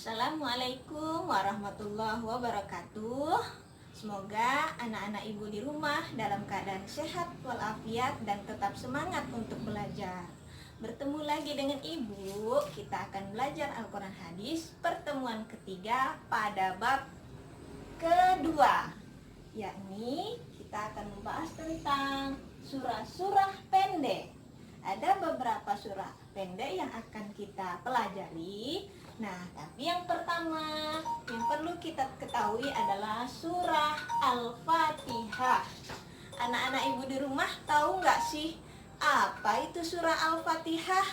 Assalamualaikum warahmatullahi wabarakatuh. Semoga anak-anak ibu di rumah dalam keadaan sehat walafiat dan tetap semangat untuk belajar. Bertemu lagi dengan ibu, kita akan belajar Al-Quran Hadis pertemuan ketiga pada bab kedua, yakni kita akan membahas tentang surah-surah pendek. Ada beberapa surah pendek yang akan kita pelajari. Nah, tapi yang pertama yang perlu kita ketahui adalah surah Al-Fatihah. Anak-anak ibu di rumah tahu nggak sih apa itu surah Al-Fatihah?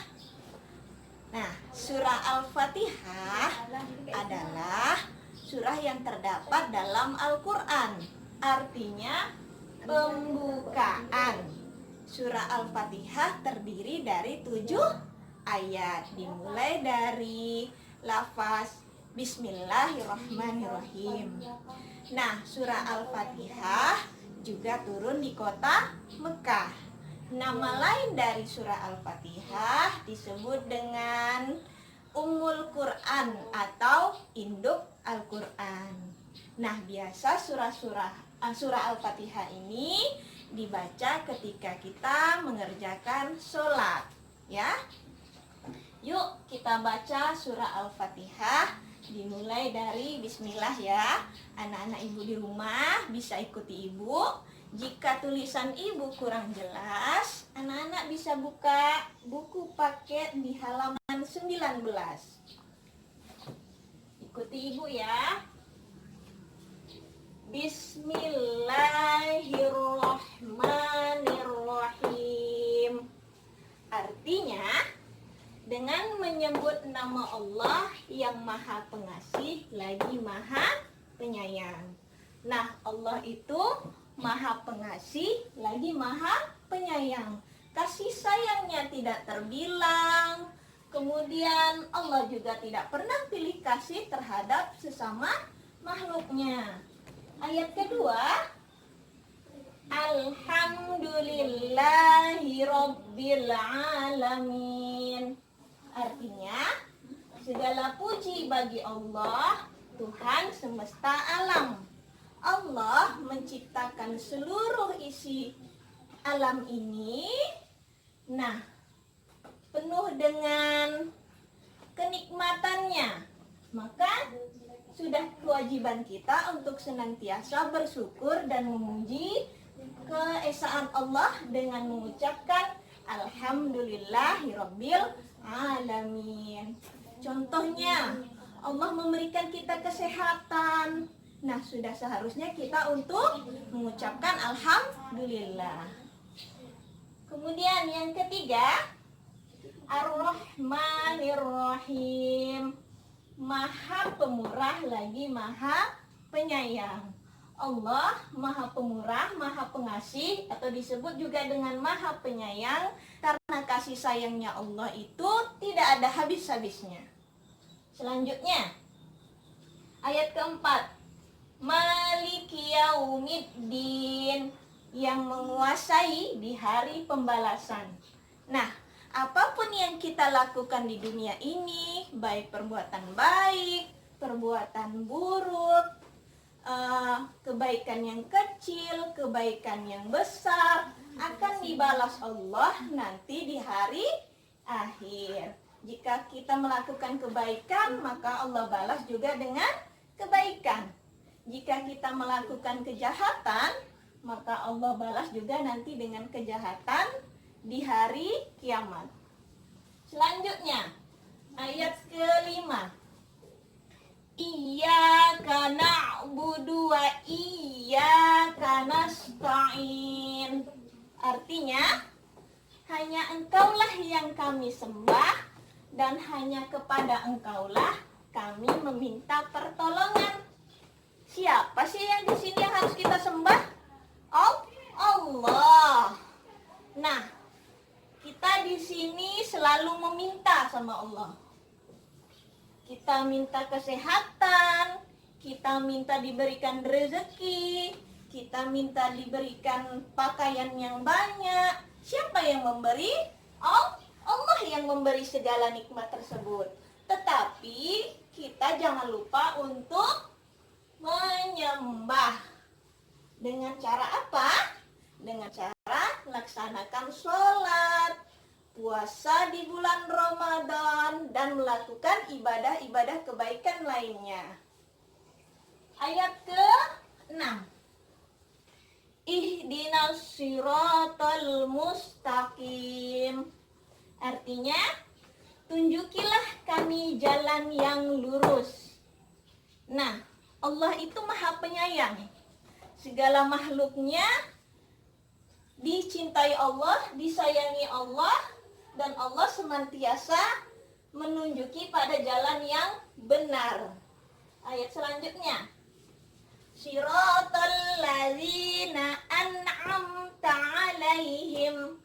Nah, surah Al-Fatihah adalah surah yang terdapat dalam Al-Quran. Artinya pembukaan. Surah Al-Fatihah terdiri dari 7 ayat, dimulai dari lafaz Bismillahirrahmanirrahim. Nah, surah Al-Fatihah juga turun di kota Mekah. Nama lain dari surah Al-Fatihah disebut dengan Ummul Quran atau induk Al-Quran. Nah, biasa surah Al-Fatihah ini dibaca ketika kita mengerjakan sholat, ya. Yuk kita baca surah Al-Fatihah, dimulai dari Bismillah ya. Anak-anak ibu di rumah bisa ikuti ibu. Jika tulisan ibu kurang jelas, anak-anak bisa buka buku paket di halaman 19. Ikuti ibu ya. Bismillahirrahmanirrahim. Artinya, dengan menyebut nama Allah yang Maha Pengasih lagi Maha Penyayang. Nah, Allah itu Maha Pengasih lagi Maha Penyayang. Kasih sayangnya tidak terbilang. Kemudian Allah juga tidak pernah pilih kasih terhadap sesama makhluknya. Ayat kedua, Alhamdulillahi Rabbil Alamin. Artinya, segala puji bagi Allah, Tuhan semesta alam. Allah menciptakan seluruh isi alam ini. Nah, penuh dengan kenikmatannya. Maka sudah kewajiban kita untuk senantiasa bersyukur dan memuji keesaan Allah dengan mengucapkan Alhamdulillahirabbil alamin. Contohnya, Allah memberikan kita kesehatan. Nah, sudah seharusnya kita untuk mengucapkan Alhamdulillah. Kemudian yang ketiga, Ar-Rahmanir-Rahim. Maha Pemurah lagi Maha Penyayang. Allah Maha Pemurah, Maha Pengasih, atau disebut juga dengan Maha Penyayang, karena kasih sayangnya Allah itu tidak ada habis-habisnya. Selanjutnya, ayat keempat, Maliki Yaumiddin, yang menguasai di hari pembalasan. Nah, apapun yang kita lakukan di dunia ini, baik perbuatan baik, perbuatan buruk, kebaikan yang kecil, kebaikan yang besar, akan dibalas Allah nanti di hari akhir. Jika kita melakukan kebaikan, maka Allah balas juga dengan kebaikan. Jika kita melakukan kejahatan, maka Allah balas juga nanti dengan kejahatan di hari kiamat. Selanjutnya, ayat kelima, Iyyaka na'budu wa iyyaka nasta'in. Artinya, hanya Engkaulah yang kami sembah dan hanya kepada Engkaulah kami meminta pertolongan. Siapa sih yang di sini yang harus kita sembah? Allah. Nah, kita di sini selalu meminta sama Allah. Kita minta kesehatan, kita minta diberikan rezeki, kita minta diberikan pakaian yang banyak. Siapa yang memberi? Allah yang memberi segala nikmat tersebut. Tetapi kita jangan jangan lupa untuk menyembah. Dengan cara apa? Dengan cara laksanakan sholat, puasa di bulan Ramadan, dan melakukan ibadah-ibadah kebaikan lainnya. Ayat ke-6. Ihdinas siratal mustaqim. Artinya, tunjukilah kami jalan yang lurus. Nah, Allah itu Maha Penyayang. Segala makhluknya dicintai Allah, disayangi Allah, dan Allah senantiasa menunjuki pada jalan yang benar. Ayat selanjutnya. Siratal ladzina an'amta 'alaihim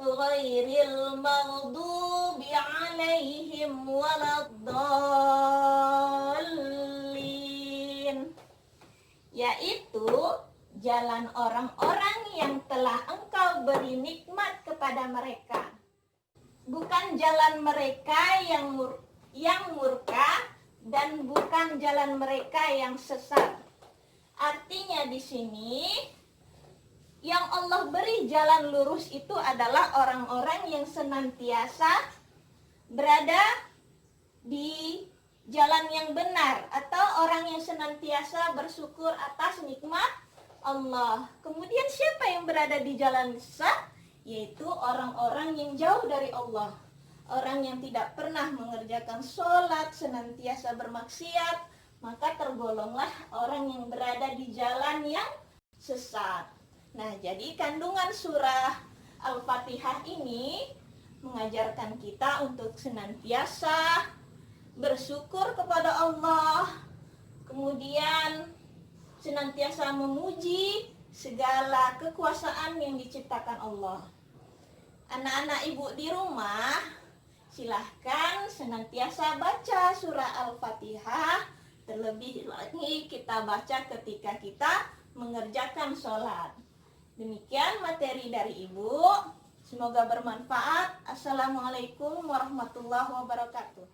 ghairil maghdubi 'alaihim waladdallin. Yaitu jalan orang-orang yang telah Engkau beri nikmat kepada mereka. Bukan jalan mereka yang murka, dan bukan jalan mereka yang sesat. Artinya di sini yang Allah beri jalan lurus itu adalah orang-orang yang senantiasa berada di jalan yang benar, atau orang yang senantiasa bersyukur atas nikmat Allah. Kemudian siapa yang berada di jalan sesat? Yaitu orang-orang yang jauh dari Allah. Orang yang tidak pernah mengerjakan sholat, senantiasa bermaksiat, maka tergolonglah orang yang berada di jalan yang sesat. Nah, jadi kandungan surah Al-Fatihah ini mengajarkan kita untuk senantiasa bersyukur kepada Allah, kemudian senantiasa memuji segala kekuasaan yang diciptakan Allah. Anak-anak ibu di rumah, silahkan senantiasa baca surah Al-Fatihah. Terlebih lagi kita baca ketika kita mengerjakan sholat. Demikian materi dari ibu. Semoga bermanfaat. Assalamualaikum warahmatullahi wabarakatuh.